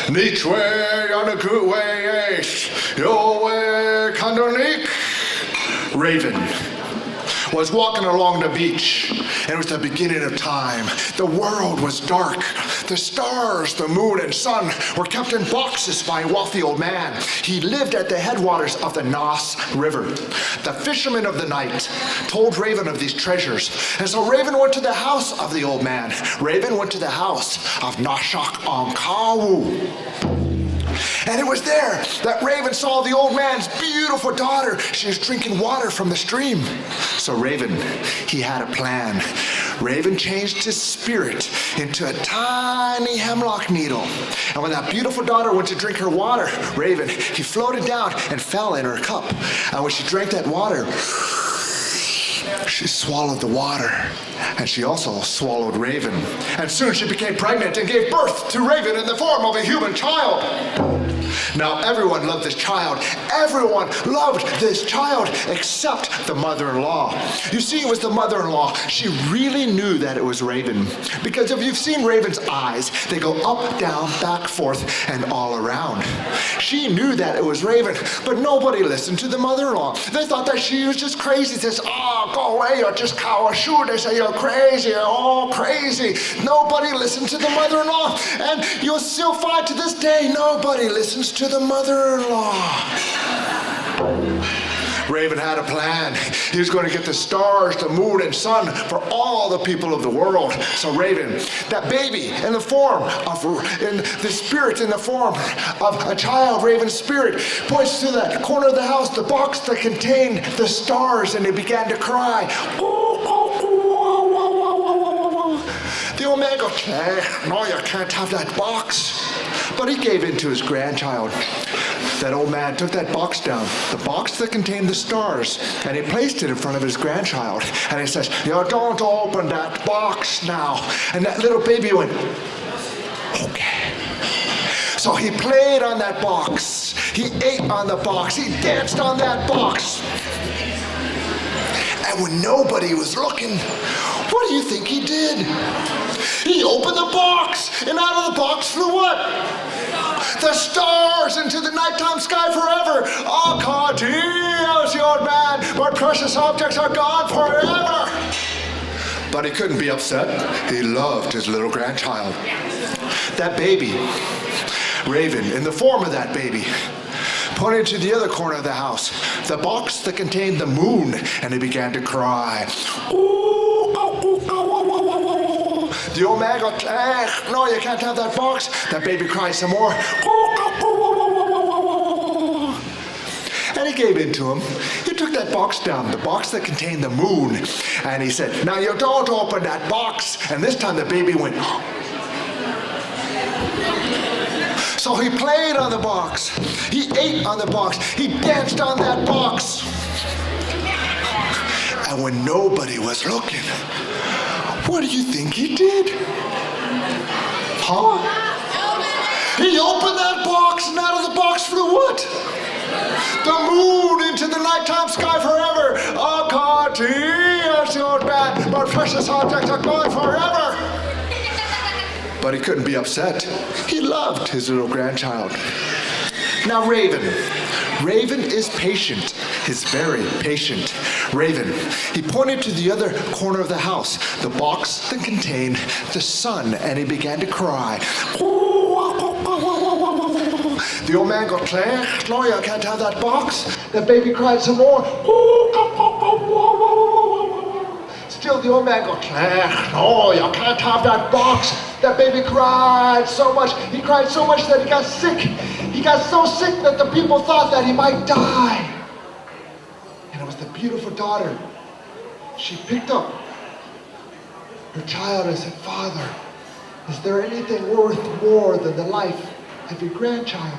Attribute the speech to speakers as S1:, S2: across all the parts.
S1: Nichwe on a good way, your way, Kandonik. Raven was walking along the beach, and it was the beginning of time. The world was dark. The stars, the moon, and sun were kept in boxes by a wealthy old man. He lived at the headwaters of the Nass River. The fisherman of the night told Raven of these treasures, and so Raven went to the house of the old man. Raven went to the house of Nashak on Kawu. And it was there that Raven saw the old man's beautiful daughter. She was drinking water from the stream. So Raven, he had a plan. Raven changed his spirit into a tiny hemlock needle. And when that beautiful daughter went to drink her water, Raven, he floated down and fell in her cup. And when she drank that water, she swallowed the water, and she also swallowed Raven. And soon she became pregnant and gave birth to Raven in the form of a human child. Now everyone loved this child. Everyone loved this child except the mother-in-law. You see, it was the mother-in-law. She really knew that it was Raven. Because if you've seen Raven's eyes, they go up, down, back, forth, and all around. She knew that it was Raven, but nobody listened to the mother-in-law. They thought that she was just crazy. They says, oh, go away, you're just cowashu. They say, you're crazy, you're all crazy. Nobody listened to the mother-in-law. And you'll still find to this day, nobody listens to the mother-in-law. Raven had a plan. He was going to get the stars, the moon, and sun for all the people of the world. So Raven, that baby in the form of, in the spirit in the form of a child, Raven's spirit, points to the corner of the house, the box that contained the stars, and he began to cry. The old man goes, no, you can't have that box. But he gave in to his grandchild. That old man took that box down, the box that contained the stars, and he placed it in front of his grandchild. And he says, you don't open that box now. And that little baby went, okay. So he played on that box. He ate on the box. He danced on that box. And when nobody was looking, what do you think he did? He opened the box, and out of the box flew what? The stars into the nighttime sky forever. Oh, God, here's the old man. My precious objects are gone forever. But he couldn't be upset. He loved his little grandchild. That baby, Raven, in the form of that baby, pointed to the other corner of the house, the box that contained the moon, and he began to cry. The old man goes, no, you can't have that box. That baby cries some more. And he gave in to him. He took that box down, the box that contained the moon, and he said, now you don't open that box. And this time the baby went, so he played on the box. He ate on the box. He danced on that box. And when nobody was looking, what do you think he did? Huh? He opened that box, and out of the box flew what? The moon into the nighttime sky forever. Oh, God, here's the old man. My precious objects are gone forever. But he couldn't be upset. He loved his little grandchild. Now Raven is patient. He's very patient. Raven, he pointed to the other corner of the house, the box that contained the sun, and he began to cry. The old man goes, no, you can't have that box. The baby cried some more. Still the old man goes, no, you can't have that box. That baby cried so much. He cried so much that he got sick. He got so sick that the people thought that he might die. And it was the beautiful daughter. She picked up her child and said, Father, is there anything worth more than the life of your grandchild?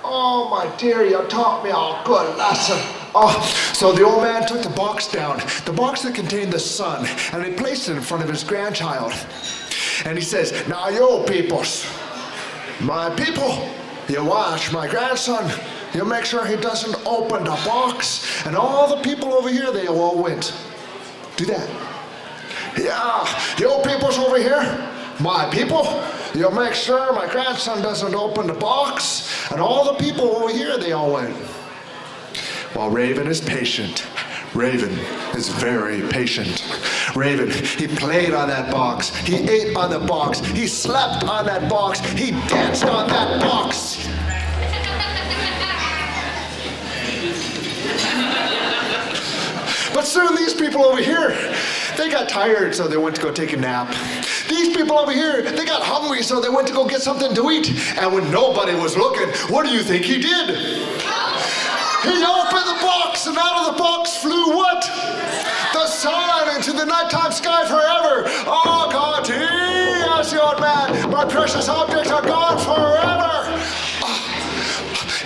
S1: Oh, my dear, you taught me a good lesson. Oh, so the old man took the box down, the box that contained the sun, and he placed it in front of his grandchild. And he says, now you peoples, my people, you watch my grandson. You make sure he doesn't open the box. And all the people over here, they all went. Do that. Yeah, you peoples over here, my people, You'll make sure my grandson doesn't open the box. And all the people over here, they all went. While Raven is patient. Raven is very patient. Raven, he played on that box. He ate on the box. He slept on that box. He danced on that box. But soon these people over here, they got tired, so they went to go take a nap. These people over here, they got hungry, so they went to go get something to eat. And when nobody was looking, what do you think he did? He opened the box, and out of the box flew what? The sun into the nighttime sky forever. Oh, God, yes, the old man, my precious objects are gone forever.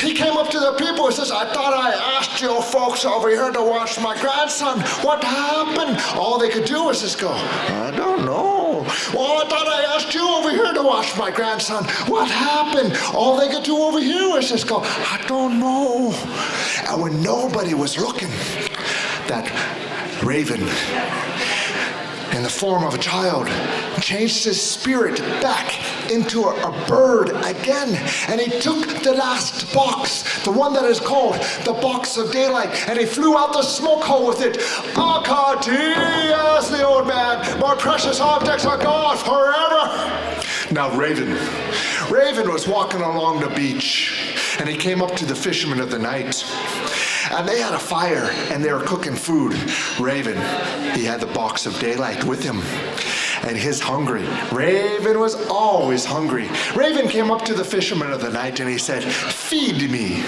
S1: He came up to the people and says, I thought I asked you folks over here to watch my grandson. What happened? All they could do was just go, I don't know. Well, I thought I asked you over here to watch my grandson. What happened? All they could do over here was just go, I don't know. And when nobody was looking, that Raven, in the form of a child, changed his spirit back into a bird again. And he took the last box, the one that is called the box of daylight, and he flew out the smoke hole with it. Yes, the old man, my precious objects are gone forever. Now Raven was walking along the beach, and he came up to the fishermen of the night. And they had a fire, and they were cooking food. Raven, he had the box of daylight with him. And he's hungry. Raven was always hungry. Raven came up to the fishermen of the night, and he said, feed me.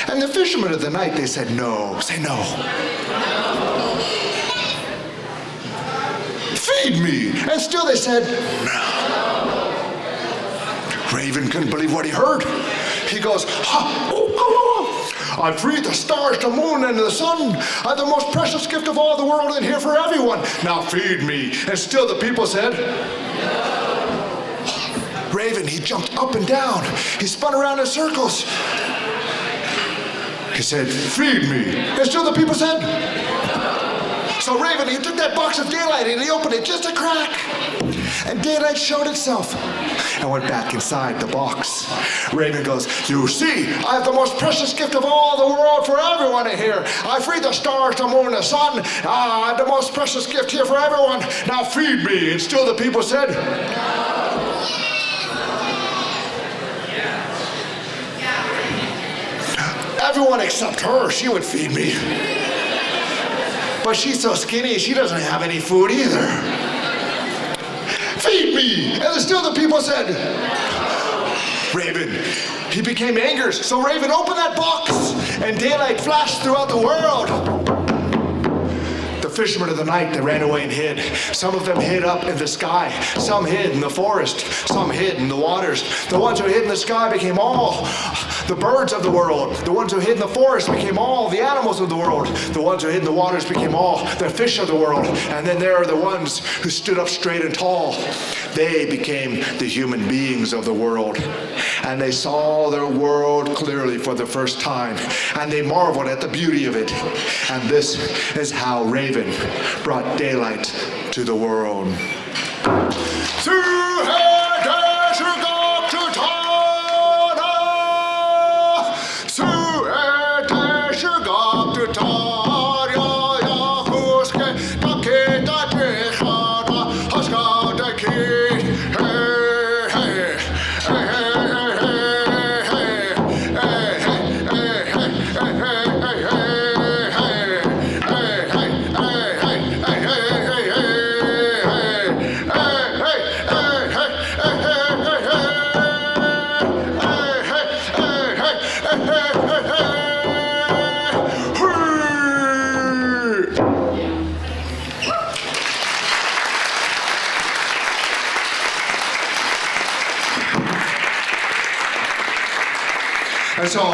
S1: And the fishermen of the night, they said, no. Say no. Feed me. And still they said, no. Raven couldn't believe what he heard. He goes, I freed the stars, the moon, and the sun. I'm the most precious gift of all the world in here for everyone. Now feed me. And still the people said, no. Raven, he jumped up and down. He spun around in circles. He said, feed me. And still the people said, no. So Raven, he took that box of daylight and he opened it just a crack. And daylight showed itself and went back inside the box. Raven goes, you see, I have the most precious gift of all the world for everyone in here. I freed the stars, the moon, the sun. I have the most precious gift here for everyone. Now feed me. And still the people said, everyone except her, she would feed me. But she's so skinny, she doesn't have any food either. Feed me! And still the people said, Raven, he became angry. So Raven opened that box, and daylight flashed throughout the world. The fishermen of the night, they ran away and hid. Some of them hid up in the sky. Some hid in the forest. Some hid in the waters. The ones who hid in the sky became all the birds of the world. The ones who hid in the forest became all the animals of the world. The ones who hid in the waters became all the fish of the world. And then there are the ones who stood up straight and tall. They became the human beings of the world. And they saw their world clearly for the first time. And they marveled at the beauty of it. And this is how Raven brought daylight to the world. And so